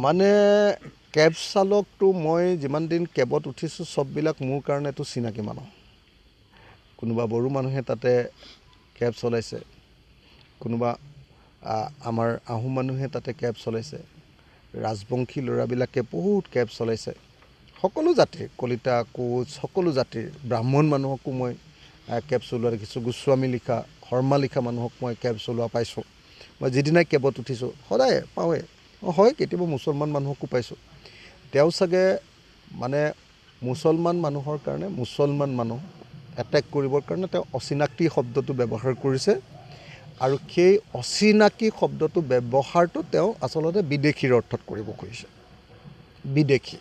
মানে কেব চালকটো মই যিমান দিন কেবত উঠিছোঁ চববিলাক মোৰ কাৰণেতো চিনাকি মানুহ। কোনোবা বড়ো মানুহে তাতে কেব চলাইছে, কোনোবা আমাৰ আহোম মানুহে তাতে কেব চলাইছে, ৰাজবংশী ল'ৰাবিলাকে বহুত কেব চলাইছে। সকলো জাতিৰ, কলিতা, কোচ, সকলো জাতিৰ ব্ৰাহ্মণ মানুহকো মই কেব চলোৱা দেখিছোঁ। গোস্বামী লিখা, শৰ্মা লিখা মানুহক মই কেব চলোৱা পাইছোঁ। মই যিদিনাই কেবত উঠিছোঁ সদায় পাওঁৱেই। হয়, কেতিয়াবা মুছলমান মানুহকো পাইছোঁ। তেওঁ চাগে মানে মুছলমান মানুহৰ কাৰণে মুছলমান মানুহ এটেক কৰিবৰ কাৰণে তেওঁ অচিনাকি শব্দটো ব্যৱহাৰ কৰিছে, আৰু সেই অচিনাকি শব্দটো ব্যৱহাৰটো তেওঁ আচলতে বিদেশীৰ অৰ্থত কৰিব খুজিছে, বিদেশী।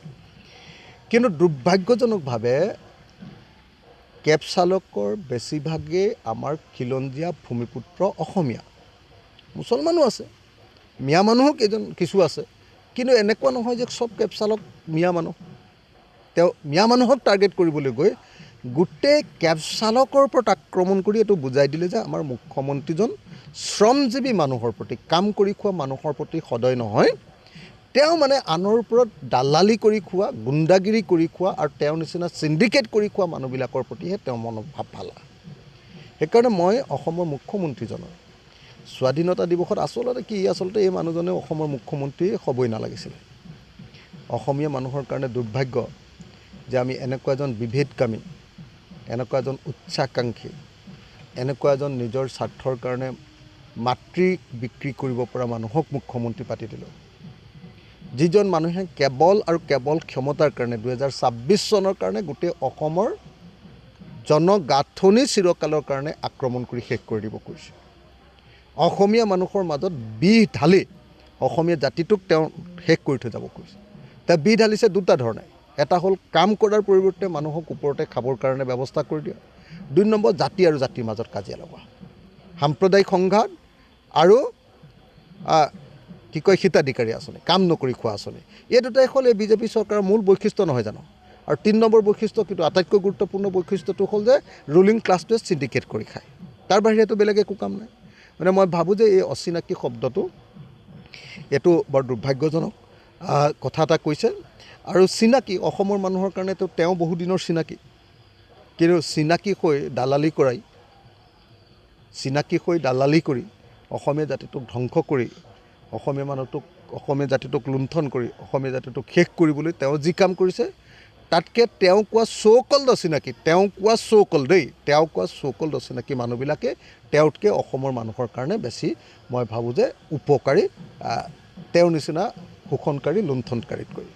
কিন্তু দুৰ্ভাগ্যজনকভাৱে কেব চালকৰ বেছিভাগেই আমাৰ খিলঞ্জীয়া ভূমিপুত্ৰ অসমীয়া। মুছলমানো আছে, মিয়া মানুহো কিছু আছে, কিন্তু এনেকুৱা নহয় যে চব কেব চালক মিয়া মানুহ। তেওঁ মিয়া মানুহক টাৰ্গেট কৰিবলৈ গৈ গোটেই কেব চালকৰ ওপৰত আক্ৰমণ কৰি এইটো বুজাই দিলে যে আমাৰ মুখ্যমন্ত্ৰীজন শ্ৰমজীৱী মানুহৰ প্ৰতি, কাম কৰি খোৱা মানুহৰ প্ৰতি সদয় নহয়। তেওঁ মানে আনৰ ওপৰত দালালি কৰি খোৱা, গুণ্ডাগিৰি কৰি খোৱা আৰু তেওঁৰ নিচিনা চিণ্ডিকেট কৰি খোৱা মানুহবিলাকৰ প্ৰতিহে তেওঁৰ মনোভাৱ ভাল। সেইকাৰণে মই অসমৰ মুখ্যমন্ত্ৰীজনৰ স্বাধীনতা দিৱসত আচলতে এই মানুহজনে অসমৰ মুখ্যমন্ত্ৰী হ'বই নালাগিছিলে। অসমীয়া মানুহৰ কাৰণে দুৰ্ভাগ্য যে আমি এনেকুৱা এজন বিভেদকামী, এনেকুৱা এজন উচ্চাকাংক্ষী, এনেকুৱা এজন নিজৰ স্বাৰ্থৰ কাৰণে মাতৃক বিক্ৰী কৰিব পৰা মানুহক মুখ্যমন্ত্ৰী পাতি দিলোঁ। যিজন মানুহে কেৱল আৰু কেৱল ক্ষমতাৰ কাৰণে 2026 চনৰ কাৰণে গোটেই অসমৰ জনগাঁথনি চিৰকালৰ কাৰণে আক্ৰমণ কৰি শেষ কৰি দিব খুজিছে। অসমীয়া মানুহৰ মাজত বিহ ঢালি অসমীয়া জাতিটোক তেওঁ শেষ কৰি থৈ যাব খুজিছে। তেওঁ বিহ ঢালিছে দুটা ধৰণে। এটা হ'ল কাম কৰাৰ পৰিৱৰ্তে মানুহক ওপৰতে খাবৰ কাৰণে ব্যৱস্থা কৰি দিয়া। 2 নম্বৰ, জাতি আৰু জাতিৰ মাজত কাজিয়া লগোৱা, সাম্প্ৰদায়িক সংঘাত আৰু হিতাধিকাৰী আঁচনি, কাম নকৰি খোৱা আঁচনি। এই দুটাই হ'ল এই বিজেপি চৰকাৰৰ মূল বৈশিষ্ট্য নহয় জানো? আৰু 3 নম্বৰ বৈশিষ্ট্য, কিন্তু আটাইতকৈ গুৰুত্বপূৰ্ণ বৈশিষ্ট্যটো হ'ল যে ৰুলিং ক্লাছটোৱে চিণ্ডিকেট কৰি খায়। তাৰ বাহিৰেতো বেলেগ একো কাম নাই। মানে মই ভাবোঁ যে এই অচিনাকি শব্দটো এইটো বৰ দুৰ্ভাগ্যজনক কথা এটা কৈছে। আৰু চিনাকি অসমৰ মানুহৰ কাৰণেতো তেওঁ বহুদিনৰ চিনাকি, কিন্তু চিনাকি হৈ দালালি কৰি অসমীয়া জাতিটোক ধ্বংস কৰি, অসমীয়া জাতিটোক লুণ্ঠন কৰি, অসমীয়া জাতিটোক শেষ কৰিবলৈ তেওঁ যি কাম কৰিছে, তাতকৈ তেওঁ কোৱা চ'কল্ড অচিনাকি মানুহবিলাকে তেওঁতকৈ অসমৰ মানুহৰ কাৰণে বেছি মই ভাবোঁ যে উপকাৰী, তেওঁৰ নিচিনা শোষণকাৰী, লুণ্ঠনকাৰীতকৈ।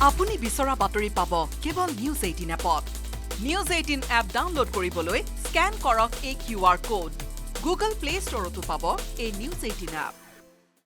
আপুনি বিচৰা বাতৰি পাব কেৱল নিউজ 18 এপত। নিউজ 18 এপ ডাউনলোড কৰিবলৈ স্কেন কৰক এই QR কোড। গুগল প্লে ষ্টৰতো পাব এই নিউজ 18 এপ।